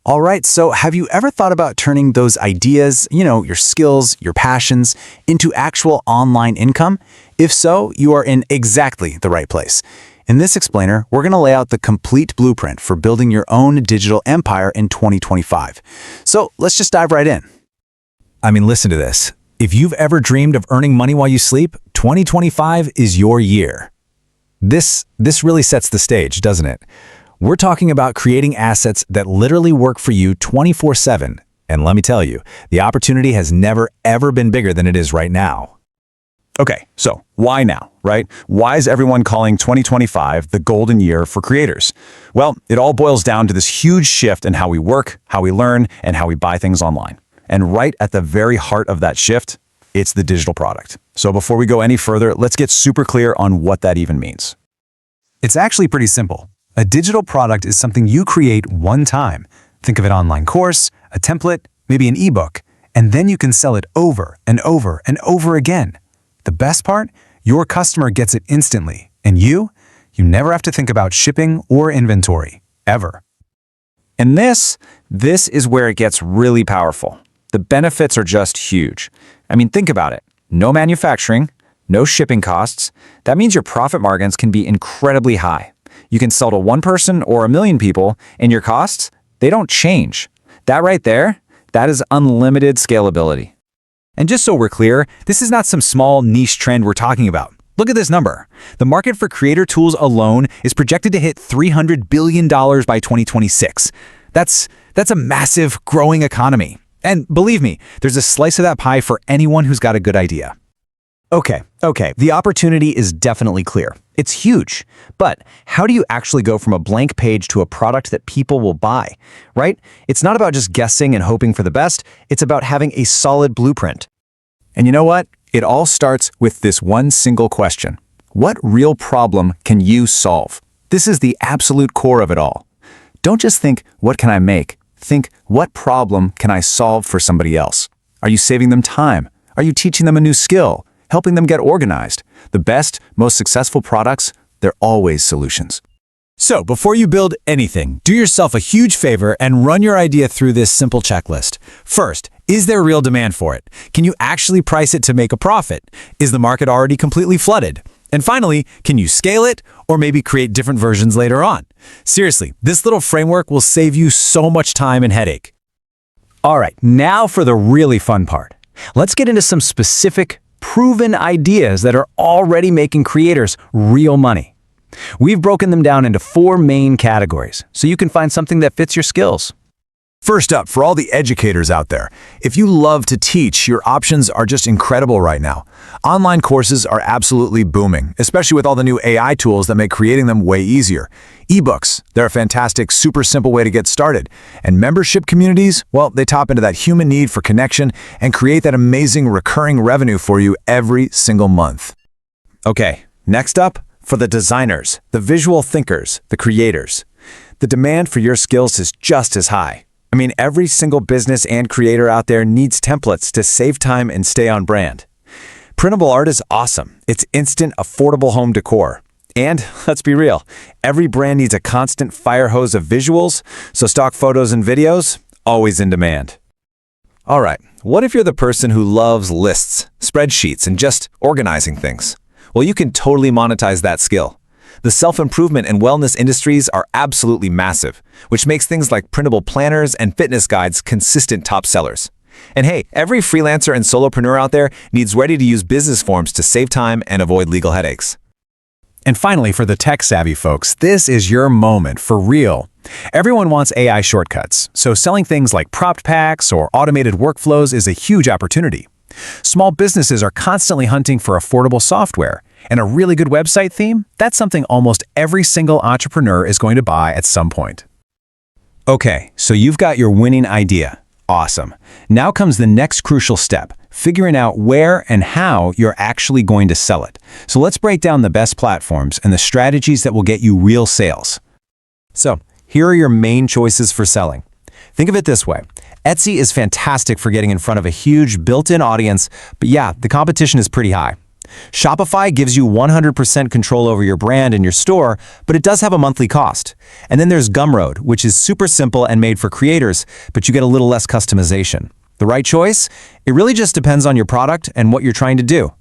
All right, so have you ever thought about turning those ideas, your skills, your passions, into actual online income? If so, you are in exactly the right place. In this explainer, we're going to lay out the complete blueprint for building your own digital empire in 2025. So let's just dive right in. Listen to this. If you've ever dreamed of earning money while you sleep, 2025 is your year. This really sets the stage, doesn't it? We're talking about creating assets that literally work for you 24/7. And let me tell you, the opportunity has never, ever been bigger than it is right now. Okay, so why now, right? Why is everyone calling 2025 the golden year for creators? Well, it all boils down to this huge shift in how we work, how we learn, and how we buy things online. And right at the very heart of that shift, it's the digital product. So before we go any further, let's get super clear on what that even means. It's actually pretty simple. A digital product is something you create one time. Think of an online course, a template, maybe an ebook, and then you can sell it over and over and over again. The best part? Your customer gets it instantly, and you never have to think about shipping or inventory, ever. And this is where it gets really powerful. The benefits are just huge. Think about it. No manufacturing, no shipping costs. That means your profit margins can be incredibly high. You can sell to one person or 1,000,000 people, and your costs, they don't change. That right there, that is unlimited scalability. And just so we're clear, this is not some small niche trend we're talking about. Look at this number. The market for creator tools alone is projected to hit $300 billion by 2026. That's a massive, growing economy. And believe me, there's a slice of that pie for anyone who's got a good idea. Okay, the opportunity is definitely clear. It's huge. But how do you actually go from a blank page to a product that people will buy, right? It's not about just guessing and hoping for the best. It's about having a solid blueprint. And you know what? It all starts with this one single question. What real problem can you solve? This is the absolute core of it all. Don't just think, what can I make? Think, what problem can I solve for somebody else? Are you saving them time? Are you teaching them a new skill? Helping them get organized? The best, most successful products, they're always solutions. So before you build anything, do yourself a huge favor and run your idea through this simple checklist. First, is there real demand for it? Can you actually price it to make a profit? Is the market already completely flooded? And finally, can you scale it or maybe create different versions later on? Seriously, this little framework will save you so much time and headache. All right, now for the really fun part. Let's get into some specific, proven ideas that are already making creators real money. We've broken them down into 4 main categories, so you can find something that fits your skills. First up, for all the educators out there, if you love to teach, your options are just incredible right now. Online courses are absolutely booming, especially with all the new AI tools that make creating them way easier. Ebooks, they're a fantastic, super simple way to get started. And membership communities, well, they tap into that human need for connection and create that amazing recurring revenue for you every single month. Okay, next up, for the designers, the visual thinkers, the creators. The demand for your skills is just as high. Every single business and creator out there needs templates to save time and stay on brand. Printable art is awesome. It's instant, affordable home decor. And let's be real, every brand needs a constant fire hose of visuals, so stock photos and videos, always in demand. All right, what if you're the person who loves lists, spreadsheets, and just organizing things? Well, you can totally monetize that skill. The self-improvement and wellness industries are absolutely massive, which makes things like printable planners and fitness guides consistent top sellers. And hey, every freelancer and solopreneur out there needs ready-to-use business forms to save time and avoid legal headaches. And finally, for the tech-savvy folks, this is your moment for real. Everyone wants AI shortcuts, so selling things like prompt packs or automated workflows is a huge opportunity. Small businesses are constantly hunting for affordable software, and a really good website theme, that's something almost every single entrepreneur is going to buy at some point. Okay, so you've got your winning idea. Awesome. Now comes the next crucial step, figuring out where and how you're actually going to sell it. So let's break down the best platforms and the strategies that will get you real sales. So here are your main choices for selling. Think of it this way. Etsy is fantastic for getting in front of a huge built-in audience, but yeah, the competition is pretty high. Shopify gives you 100% control over your brand and your store, but it does have a monthly cost. And then there's Gumroad, which is super simple and made for creators, but you get a little less customization. The right choice? It really just depends on your product and what you're trying to do.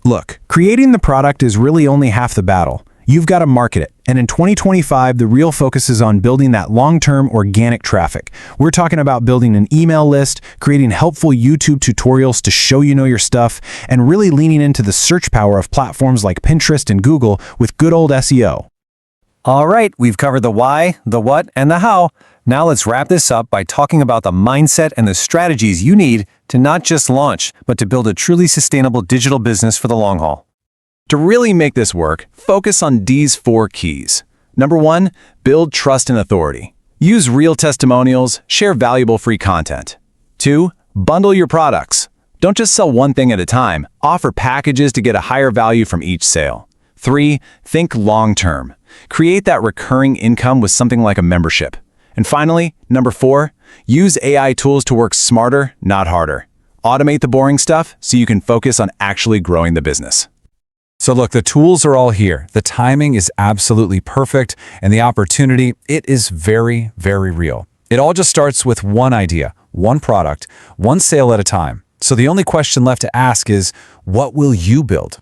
Look, creating the product is really only half the battle. You've got to market it. And in 2025, the real focus is on building that long-term organic traffic. We're talking about building an email list, creating helpful YouTube tutorials to show you know your stuff, and really leaning into the search power of platforms like Pinterest and Google with good old SEO. All right, we've covered the why, the what, and the how. Now let's wrap this up by talking about the mindset and the strategies you need to not just launch, but to build a truly sustainable digital business for the long haul. To really make this work, focus on these 4 keys. Number 1, build trust and authority. Use real testimonials, share valuable free content. 2, bundle your products. Don't just sell one thing at a time. Offer packages to get a higher value from each sale. 3, think long-term. Create that recurring income with something like a membership. And finally, number 4, use AI tools to work smarter, not harder. Automate the boring stuff so you can focus on actually growing the business. So look, the tools are all here. The timing is absolutely perfect, and the opportunity, it is very, very real. It all just starts with one idea, one product, one sale at a time. So the only question left to ask is, what will you build?